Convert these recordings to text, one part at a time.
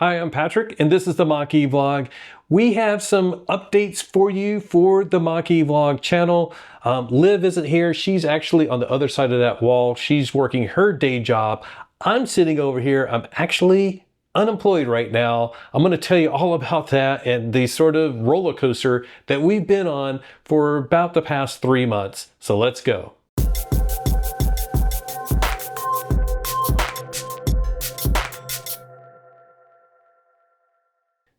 Hi, I'm Patrick, and this is the Mach-E Vlog. We have some updates for you for the Mach-E Vlog channel. Liv isn't here. She's actually on the other side of that wall. She's working her day job. I'm sitting over here. I'm actually unemployed right now. I'm going to tell you all about that and the sort of roller coaster that we've been on for about the past 3 months. So let's go.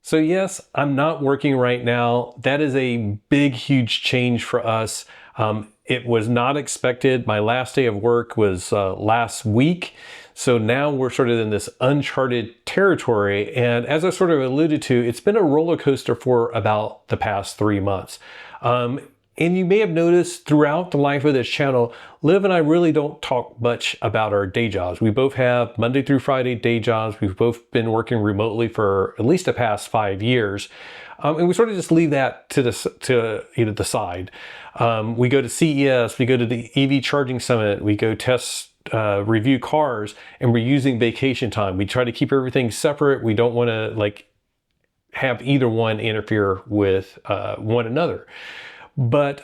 So yes, I'm not working right now. That is a big, huge change for us. It was not expected. My last day of work was last week. So now we're sort of in this uncharted territory. And as I sort of alluded to, it's been a roller coaster for about the past 3 months. And you may have noticed throughout the life of this channel, Liv and I really don't talk much about our day jobs. We both have Monday through Friday day jobs. We've both been working remotely for at least the past 5 years. And we sort of just leave that to the side. We go to CES, we go to the EV Charging Summit, we go test review cars, and we're using vacation time. We try to keep everything separate. We don't want to have either one interfere with one another. But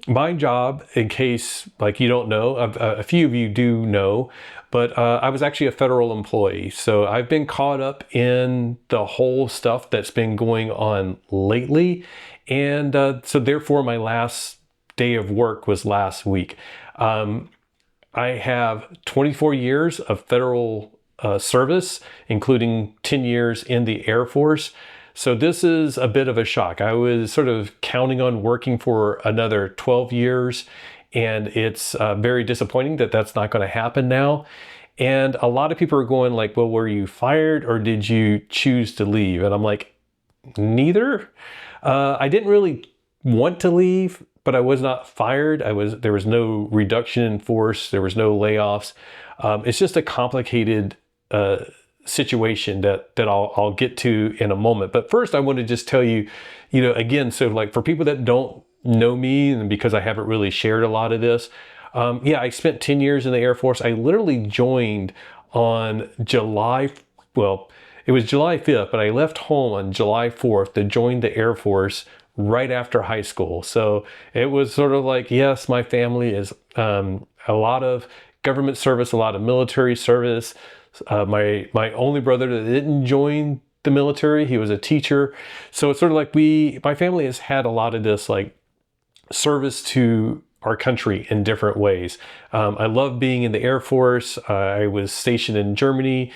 my job, in case you don't know, a few of you do know, but I was actually a federal employee. So I've been caught up in the whole stuff that's been going on lately. And so therefore my last day of work was last week. I have 24 years of federal service, including 10 years in the Air Force. So this is a bit of a shock. I was sort of counting on working for another 12 years, and it's very disappointing that that's not going to happen now. And a lot of people are going well, were you fired or did you choose to leave? And I'm like, neither. I didn't really want to leave, but I was not fired. There was no reduction in force. There was no layoffs. It's just a complicated situation that I'll get to in a moment. But first I want to just tell you, again, so for people that don't know me, and because I haven't really shared a lot of this, yeah, I spent 10 years in the Air Force. I literally joined on July 5th, but I left home on July 4th to join the Air Force right after high school. So it was sort of yes, my family is a lot of government service, a lot of military service. My only brother that didn't join the military, he was a teacher. So it's sort of my family has had a lot of this service to our country in different ways. I love being in the Air Force. I was stationed in Germany,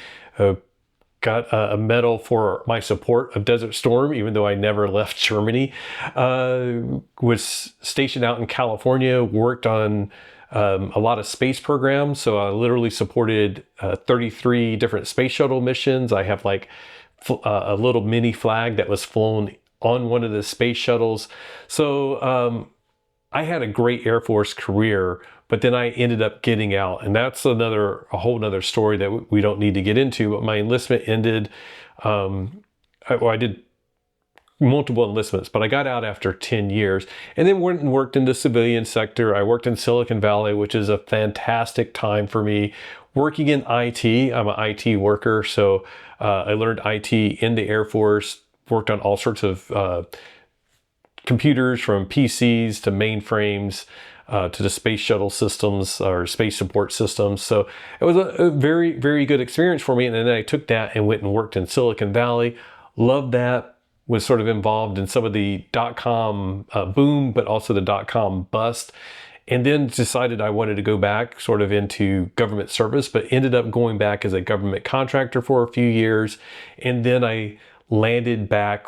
got a medal for my support of Desert Storm, even though I never left Germany. Was stationed out in California, worked on a lot of space programs. So I literally supported 33 different space shuttle missions. I have a little mini flag that was flown on one of the space shuttles. So I had a great Air Force career, but then I ended up getting out. And that's a whole nother story that we don't need to get into. But my enlistment ended. I did multiple enlistments, but I got out after 10 years and then went and worked in the civilian sector. I worked in Silicon Valley, which is a fantastic time for me. Working in IT, I'm an IT worker, so I learned IT in the Air Force, worked on all sorts of computers, from PCs to mainframes, to the space shuttle systems or space support systems. So it was a very, very good experience for me. And then I took that and went and worked in Silicon Valley. Loved that. Was sort of involved in some of the .com boom, but also the .com bust. And then decided I wanted to go back sort of into government service, but ended up going back as a government contractor for a few years. And then I landed back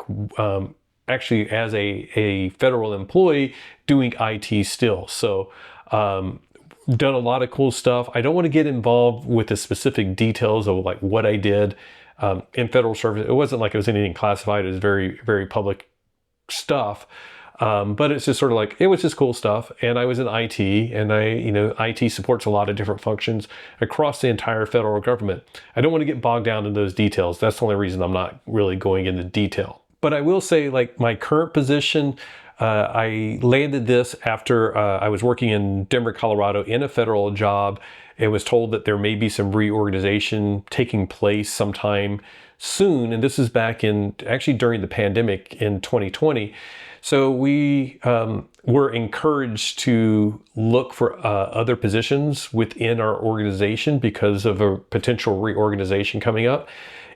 actually as a federal employee doing IT still. So done a lot of cool stuff. I don't want to get involved with the specific details of what I did in federal service. It wasn't it was anything classified. It was very, very public stuff. But it's just sort of it was just cool stuff. And I was in IT, and IT supports a lot of different functions across the entire federal government. I don't want to get bogged down in those details. That's the only reason I'm not really going into detail. But I will say my current position, I landed this after I was working in Denver, Colorado in a federal job. and was told that there may be some reorganization taking place sometime soon. And this is back in actually during the pandemic in 2020. So we were encouraged to look for other positions within our organization because of a potential reorganization coming up.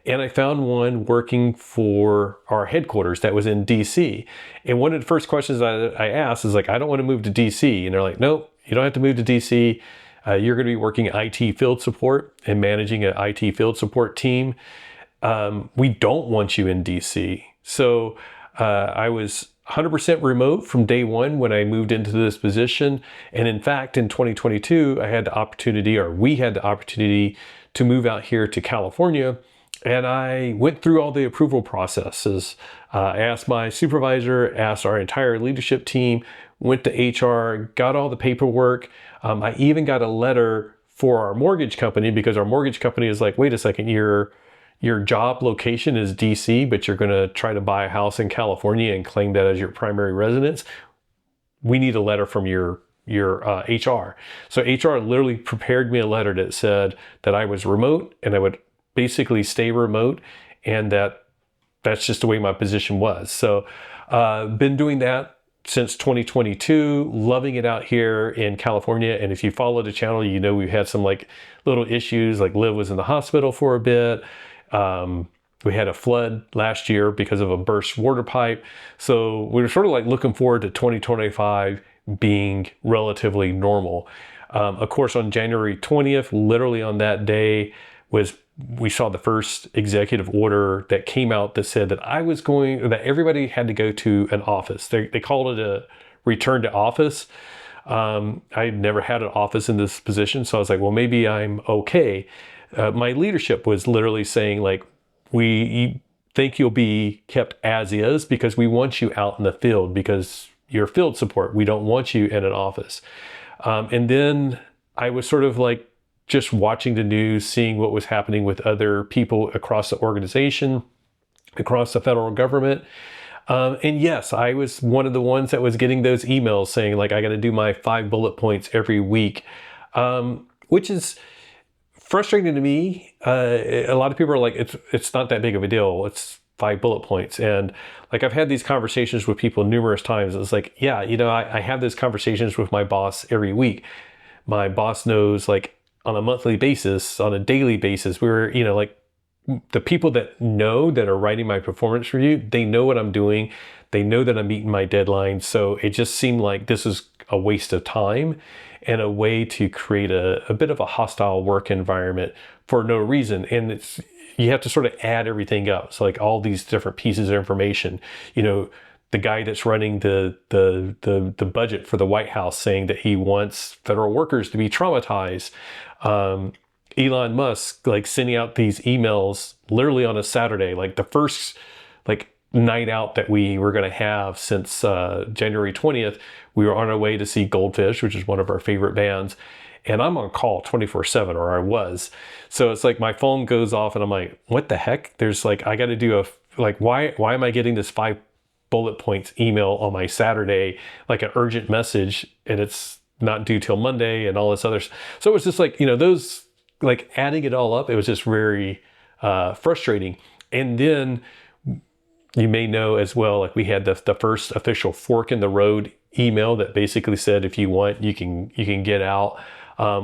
And I found one working for our headquarters that was in DC. And one of the first questions I asked is like, I don't want to move to DC. And they're like, nope, you don't have to move to DC. You're going to be working IT field support and managing an IT field support team. We don't want you in DC. So I was 100% remote from day one when I moved into this position. And in fact, in 2022, we had the opportunity to move out here to California. And I went through all the approval processes. I asked my supervisor, asked our entire leadership team, went to HR, got all the paperwork. I even got a letter for our mortgage company because our mortgage company is like, wait a second, your job location is DC, but you're going to try to buy a house in California and claim that as your primary residence. We need a letter from your HR. So HR literally prepared me a letter that said that I was remote and I would basically stay remote, and that's just the way my position was. So been doing that since 2022, loving it out here in California. And if you follow the channel, you know we've had some like little issues, like Liv was in the hospital for a bit. We had a flood last year because of a burst water pipe. So we were sort of like looking forward to 2025 being relatively normal. Of course, on January 20th, literally on that day, we saw the first executive order that came out that said that that everybody had to go to an office. They called it a return to office. I never had an office in this position, so I was like, well, maybe I'm okay. My leadership was literally saying like, we think you'll be kept as is because we want you out in the field because you're field support. We don't want you in an office. And then I was sort of like, just watching the news, seeing what was happening with other people across the organization, across the federal government. And yes, I was one of the ones that was getting those emails saying like, I got to do my 5 bullet points every week, which is frustrating to me. A lot of people are like, it's not that big of a deal. It's 5 bullet points. And like, I've had these conversations with people numerous times. It's like, yeah, I have those conversations with my boss every week. My boss knows like, on a monthly basis, on a daily basis, like the people that are writing my performance review, they know what I'm doing. They know that I'm meeting my deadline. So it just seemed like this is a waste of time and a way to create a bit of a hostile work environment for no reason. And you have to sort of add everything up. So like all these different pieces of information, the guy that's running the budget for the White House saying that he wants federal workers to be traumatized. Elon Musk like sending out these emails literally on a Saturday, like the first like night out that we were going to have since January 20th. We were on our way to see Goldfish, which is one of our favorite bands. And I'm on call 24/7, or I was. So it's like my phone goes off and I'm like, what the heck? There's like, I got to do why am I getting this 5 bullet points email on my Saturday, like an urgent message, and it's not due till Monday and all this other. So it was just like, those, like adding it all up, it was just very frustrating. And then you may know as well, like we had the first official fork in the road email that basically said, if you want, you can get out,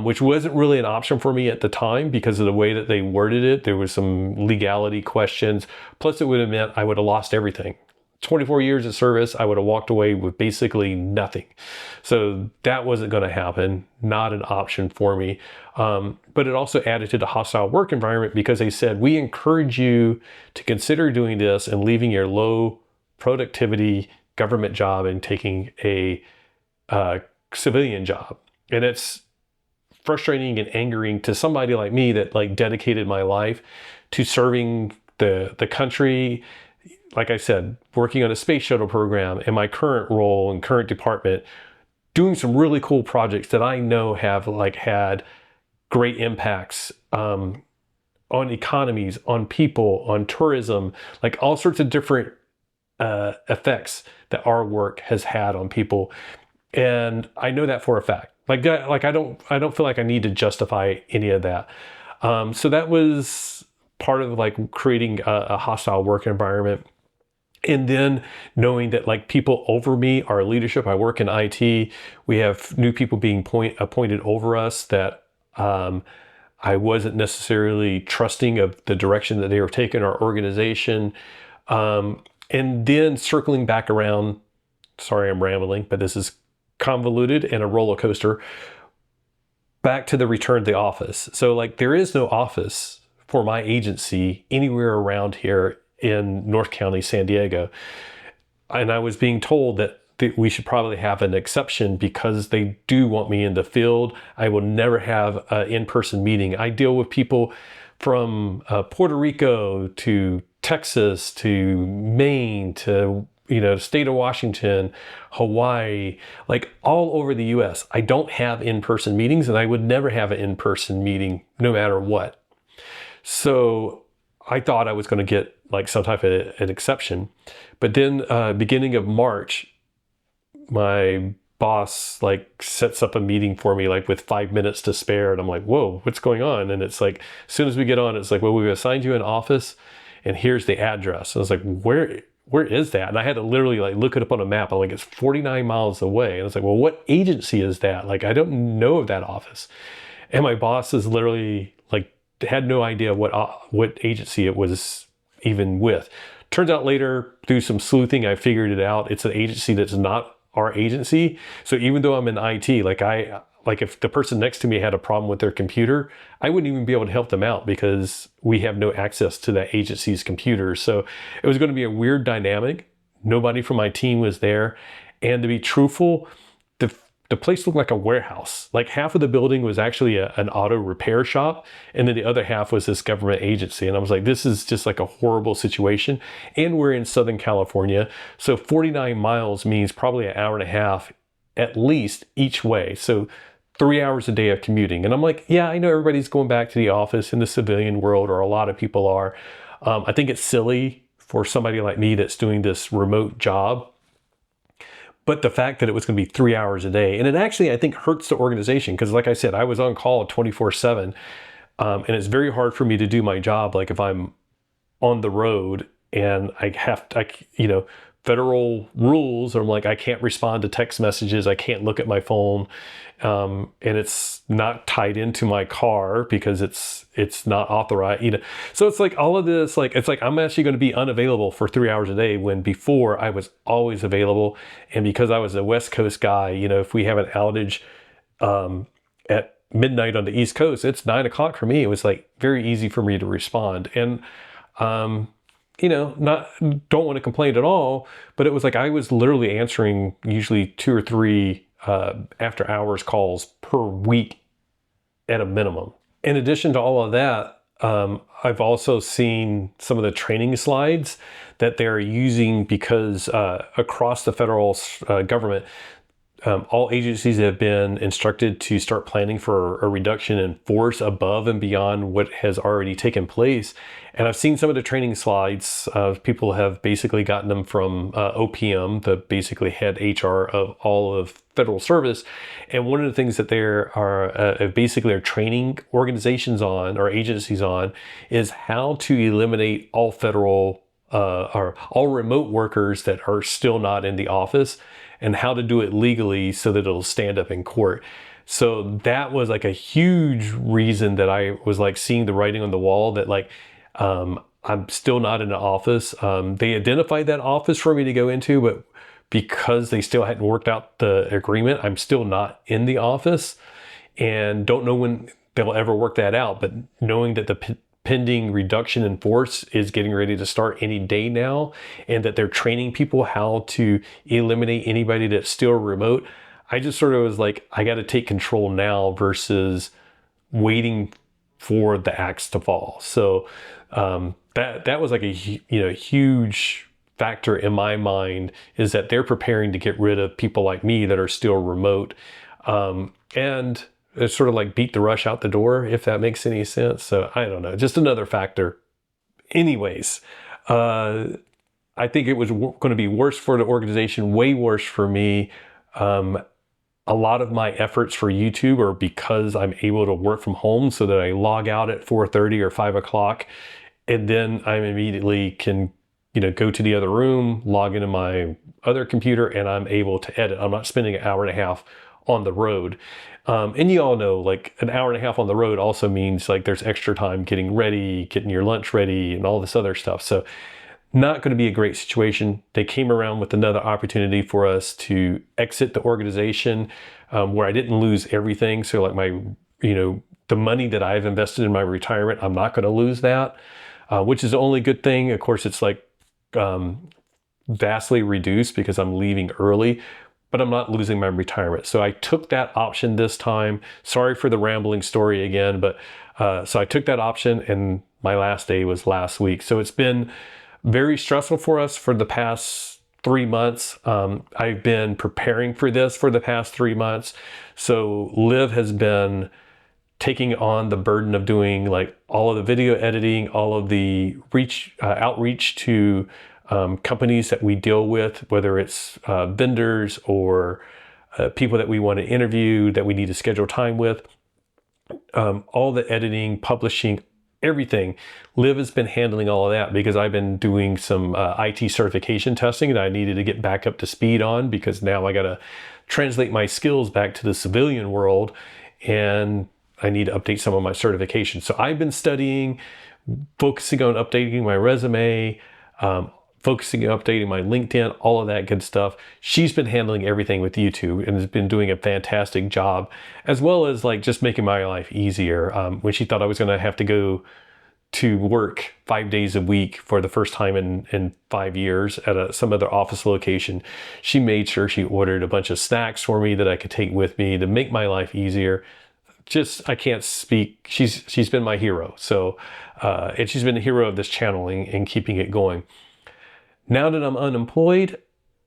which wasn't really an option for me at the time because of the way that they worded it. There was some legality questions. Plus it would have meant I would have lost everything. 24 years of service, I would have walked away with basically nothing. So that wasn't going to happen, not an option for me. But it also added to the hostile work environment because they said, we encourage you to consider doing this and leaving your low productivity government job and taking a civilian job. And it's frustrating and angering to somebody like me that like dedicated my life to serving the country. Like I said, working on a space shuttle program in my current role and current department, doing some really cool projects that I know have like had great impacts on economies, on people, on tourism, like all sorts of different effects that our work has had on people. And I know that for a fact. I don't feel like I need to justify any of that. So that was part of like creating a hostile work environment. And then knowing that like people over me, our leadership, I work in IT, we have new people being appointed over us that I wasn't necessarily trusting of the direction that they were taking our organization. And then circling back around, sorry, I'm rambling, but this is convoluted and a roller coaster, back to the return to the office. So like there is no office for my agency anywhere around here in North County, San Diego. And I was being told that we should probably have an exception because they do want me in the field. I will never have an in-person meeting. I deal with people from Puerto Rico to Texas to Maine to state of Washington, Hawaii, like all over the US. I don't have in-person meetings, and I would never have an in-person meeting no matter what. So I thought I was going to get like some type of an exception. But then beginning of March, my boss like sets up a meeting for me like with 5 minutes to spare. And I'm like, whoa, what's going on? And it's like, as soon as we get on, it's like, well, we've assigned you an office and here's the address. And I was like, where is that? And I had to literally like look it up on a map. I'm like, it's 49 miles away. And I was like, well, what agency is that? Like, I don't know of that office. And my boss is literally like, had no idea what agency it was even with. Turns out later, through some sleuthing, I figured it out. It's an agency that's not our agency. So even though I'm in IT, like if the person next to me had a problem with their computer, I wouldn't even be able to help them out because we have no access to that agency's computer. So it was going to be a weird dynamic. Nobody from my team was there. And to be truthful, the place looked like a warehouse. Like half of the building was actually an auto repair shop. And then the other half was this government agency. And I was like, this is just like a horrible situation. And we're in Southern California. So 49 miles means probably an hour and a half at least each way. So 3 hours a day of commuting. And I'm like, yeah, I know everybody's going back to the office in the civilian world, or a lot of people are. I think it's silly for somebody like me that's doing this remote job. But the fact that it was going to be 3 hours a day, and it actually, I think, hurts the organization because, like I said, I was on call 24/7, and it's very hard for me to do my job. Like if I'm on the road and I have to, federal rules, I'm like, I can't respond to text messages. I can't look at my phone, and it's not tied into my car because it's not authorized. So it's like all of this, like it's like I'm actually going to be unavailable for 3 hours a day when before I was always available. And because I was a West Coast guy, if we have an outage at midnight on the East Coast, it's 9 o'clock for me. It was like very easy for me to respond. And don't want to complain at all, but it was like I was literally answering usually 2 or 3 after hours calls per week at a minimum. In addition to all of that, I've also seen some of the training slides that they're using because across the federal government, all agencies have been instructed to start planning for a reduction in force above and beyond what has already taken place. And I've seen some of the training slides. People have basically gotten them from OPM, the basically head HR of all of federal service. And one of the things that they are basically are training organizations on or agencies on is how to eliminate all federal or all remote workers that are still not in the office, and how to do it legally so that it'll stand up in court. So that was like a huge reason that I was like seeing the writing on the wall that like, I'm still not in the office. They identified that office for me to go into, but because they still hadn't worked out the agreement, I'm still not in the office and don't know when they'll ever work that out. But knowing that the pending reduction in force is getting ready to start any day now, and that they're training people how to eliminate anybody that's still remote, I just sort of was like, I got to take control now versus waiting for the axe to fall. So that was like a huge factor in my mind, is that they're preparing to get rid of people like me that are still remote, and it's sort of like beat the rush out the door, if that makes any sense. So I don't know, just another factor. Anyways, I think it was going to be worse for the organization, way worse for me. a lot of my efforts for YouTube are because I'm able to work from home, so that I log out at 4:30 or 5 o'clock, and then I immediately can, go to the other room, log into my other computer, and I'm able to edit. I'm not spending an hour and a half on the road. And you all know, like, an hour and a half on the road also means like there's extra time getting ready, getting your lunch ready, and all this other stuff. So not going to be a great situation. They came around with another opportunity for us to exit the organization, where I didn't lose everything. So like the money that I've invested in my retirement, I'm not going to lose that, which is the only good thing. Of course, it's like vastly reduced because I'm leaving early, but I'm not losing my retirement. So I took that option this time. Sorry for the rambling story again, but so I took that option, and my last day was last week. So it's been very stressful for us for the past 3 months. I've been preparing for this for the past 3 months. So Liv has been taking on the burden of doing like all of the video editing, all of the outreach to companies that we deal with, whether it's vendors or people that we want to interview, that we need to schedule time with. All the editing, publishing, everything. Liv has been handling all of that because I've been doing some IT certification testing that I needed to get back up to speed on, because now I got to translate my skills back to the civilian world, and I need to update some of my certifications. So I've been studying, focusing on updating my resume, focusing on updating my LinkedIn, all of that good stuff. She's been handling everything with YouTube and has been doing a fantastic job, as well as like just making my life easier. When she thought I was going to have to go to work 5 days a week for the first time in 5 years at some other office location, she made sure she ordered a bunch of snacks for me that I could take with me to make my life easier. I can't speak. She's been my hero. So, and she's been the hero of this channel and keeping it going. Now that I'm unemployed,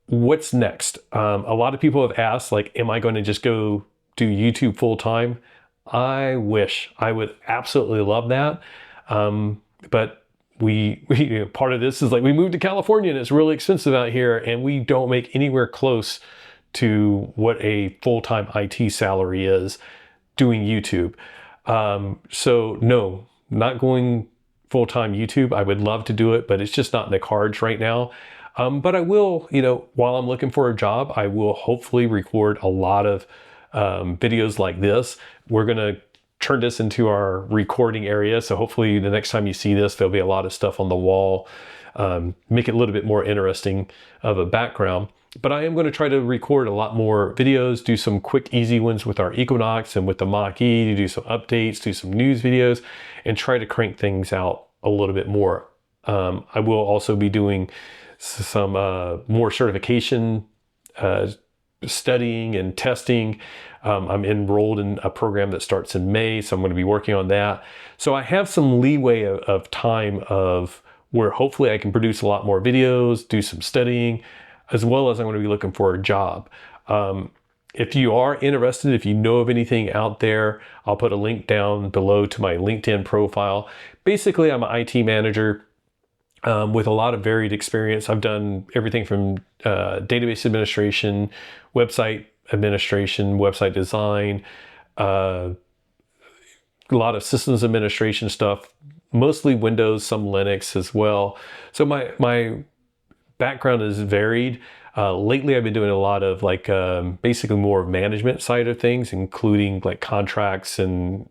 what's next? A lot of people have asked, like, am I going to just go do YouTube full time? I wish. I would absolutely love that. But we part of this is like we moved to California and it's really expensive out here, and we don't make anywhere close to what a full-time IT salary is doing YouTube. So no, not going full-time YouTube. I would love to do it, but it's just not in the cards right now. But I will, while I'm looking for a job, I will hopefully record a lot of videos like this. We're going to turn this into our recording area. So hopefully the next time you see this, there'll be a lot of stuff on the wall, make it a little bit more interesting of a background. But I am going to try to record a lot more videos, do some quick, easy ones with our Equinox and with the Mach-E, to do some updates, do some news videos, and try to crank things out a little bit more. I will also be doing some more certification studying and testing. I'm enrolled in a program that starts in May, so I'm going to be working on that. So I have some leeway of time of where hopefully I can produce a lot more videos, do some studying, as well as I'm going to be looking for a job. If you are interested, if you know of anything out there, I'll put a link down below to my LinkedIn profile. Basically, I'm an IT manager with a lot of varied experience. I've done everything from database administration, website administration, website design, a lot of systems administration stuff, mostly Windows, some Linux as well. So my background is varied. Lately, I've been doing a lot of like basically more of management side of things, including like contracts and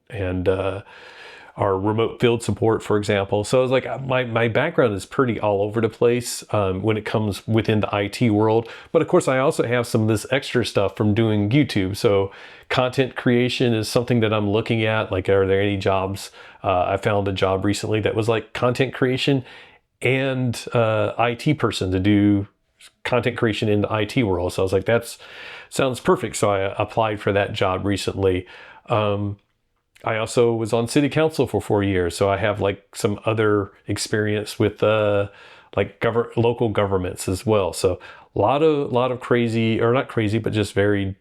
our remote field support, for example. So it's like my background is pretty all over the place when it comes within the IT world. But of course, I also have some of this extra stuff from doing YouTube. So content creation is something that I'm looking at. Like, are there any jobs? I found a job recently that was like content creation and IT person to do content creation in the IT world. So I was like, that sounds perfect. So I applied for that job recently. I also was on city council for 4 years. So I have like some other experience with like local governments as well. So a lot of crazy, or not crazy, but just varied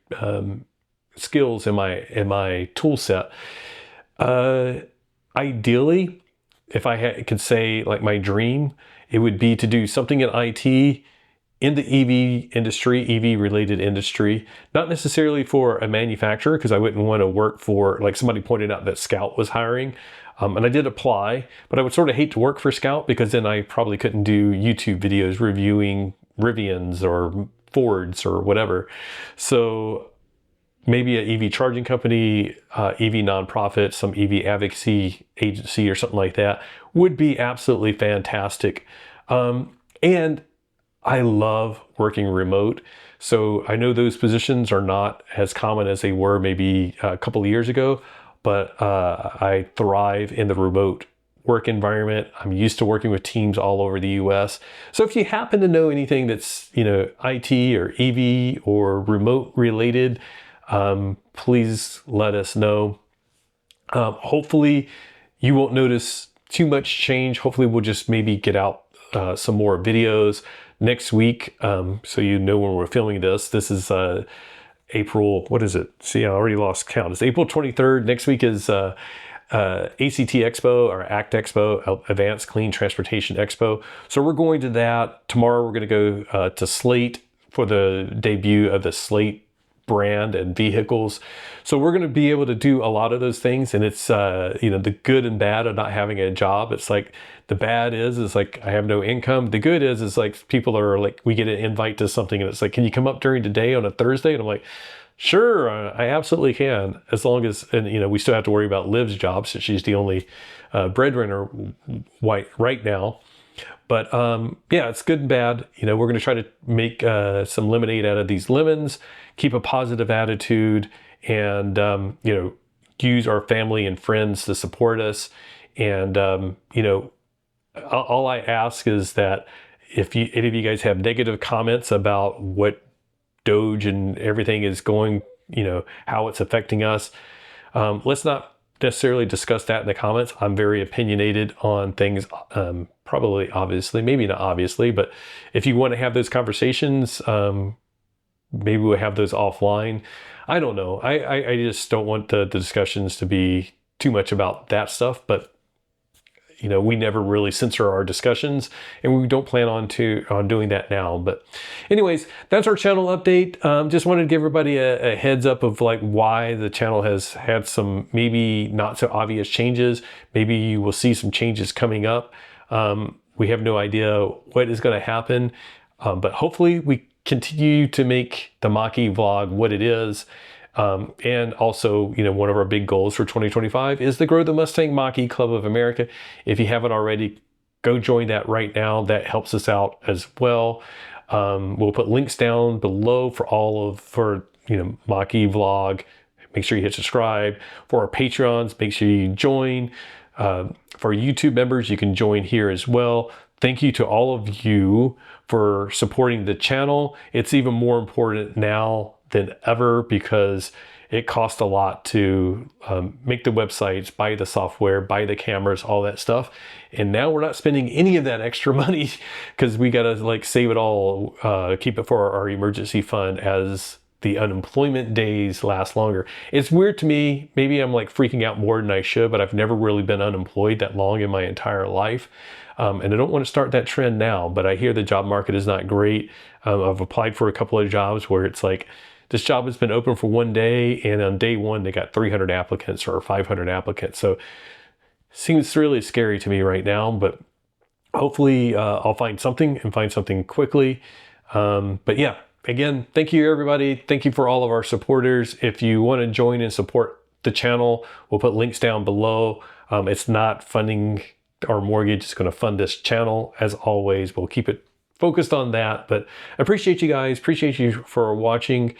skills in my tool set. Ideally, if I could say like my dream, it would be to do something in IT in the EV industry, EV related industry, not necessarily for a manufacturer, because I wouldn't want to work for, like somebody pointed out that Scout was hiring. And I did apply, but I would sort of hate to work for Scout because then I probably couldn't do YouTube videos reviewing Rivians or Fords or whatever. So maybe an EV charging company, EV nonprofit, some EV advocacy agency or something like that would be absolutely fantastic. And I love working remote. So I know those positions are not as common as they were maybe a couple of years ago, but I thrive in the remote work environment. I'm used to working with teams all over the US. So if you happen to know anything that's, IT or EV or remote related, please let us know. Hopefully you won't notice too much change. Hopefully we'll just maybe get out some more videos next week. So when we're filming this. This is April, what is it? See, I already lost count. It's April 23rd. Next week is ACT Expo or ACT Expo, Advanced Clean Transportation Expo. So we're going to that. Tomorrow we're going to go to Slate for the debut of the Slate brand and vehicles. So we're going to be able to do a lot of those things. And it's, the good and bad of not having a job. It's like, the bad is like, I have no income. The good is like, people are like, we get an invite to something and it's like, can you come up during the day on a Thursday? And I'm like, sure, I absolutely can. As long as, and we still have to worry about Liv's job since she's the only breadwinner right now. But yeah, it's good and bad. We're going to try to make some lemonade out of these lemons, keep a positive attitude, and use our family and friends to support us. And all I ask is that if any of you guys have negative comments about what DOGE and everything is going, how it's affecting us, let's not necessarily discuss that in the comments. I'm very opinionated on things, probably obviously, maybe not obviously, but if you want to have those conversations, maybe we'll have those offline. I don't know. I just don't want the discussions to be too much about that stuff, but we never really censor our discussions, and we don't plan on doing that now. But anyways, that's our channel update. Just wanted to give everybody a heads up of like why the channel has had some maybe not so obvious changes. Maybe you will see some changes coming up. We have no idea what is going to happen, but hopefully we continue to make the Mach-E vlog what it is. And also, one of our big goals for 2025 is to grow the Mustang Mach-E Club of America. If you haven't already, go join that right now. That helps us out as well. We'll put links down below for Mach-E vlog. Make sure you hit subscribe. For our Patreons, make sure you join. For YouTube members, you can join here as well. Thank you to all of you for supporting the channel. It's even more important now than ever because it costs a lot to make the websites, buy the software, buy the cameras, all that stuff. And now we're not spending any of that extra money because we got to like save it all, keep it for our emergency fund as the unemployment days last longer. It's weird to me. Maybe I'm like freaking out more than I should, but I've never really been unemployed that long in my entire life. And I don't want to start that trend now, but I hear the job market is not great. I've applied for a couple of jobs where it's like, this job has been open for one day, and on day one, they got 300 applicants or 500 applicants. So seems really scary to me right now, but hopefully I'll find something and find something quickly. But yeah, again, thank you everybody. Thank you for all of our supporters. If you want to join and support the channel, we'll put links down below. It's not funding our mortgage. It's going to fund this channel. As always, we'll keep it focused on that, but I appreciate you guys, appreciate you for watching.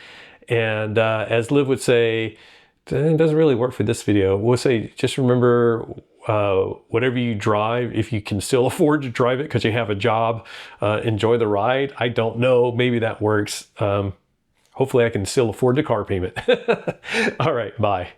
And as Liv would say, it doesn't really work for this video. We'll say, just remember, whatever you drive, if you can still afford to drive it because you have a job, enjoy the ride. I don't know, maybe that works. Hopefully I can still afford the car payment. All right, bye.